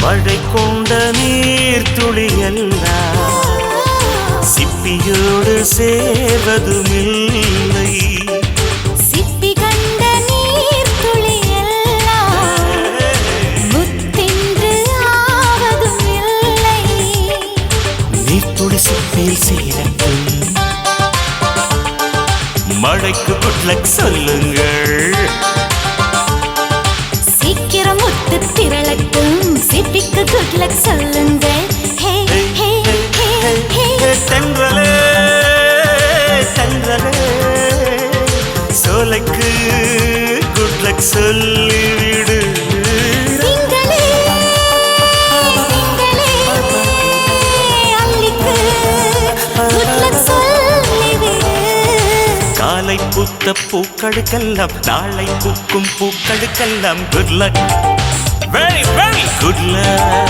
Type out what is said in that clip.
மழை கொண்ட நீர் துளியெல்லாம் சிப்பியோடு சேர்வதுமில்லை. சிப்பி கண்ட நீர் துளியெல்லாம் முத்தென்று ஆவதுமில்லை. நீர்த்துளி சிப்பில் சேரட்டும், மழைக்கு குட் லக் சொல்லுங்கள். சீக்கிரம் முத்து திரளட்டும், சிப்பிக்கு குட் லக் சொல்லுங்கள். ஹே ஹே ஹே ஹே தென்றலே தென்றலே சோலைக்கு குட் லக் சொல்லிவிடு. திங்களே திங்களே அள்ளிக்கு குட் லக் சொல்லிவிடு. காலை பூத்த பூக்களுக்கெல்லாம் நாளை பூக்கும் பூக்களுக்கெல்லாம் good luck, very very good luck.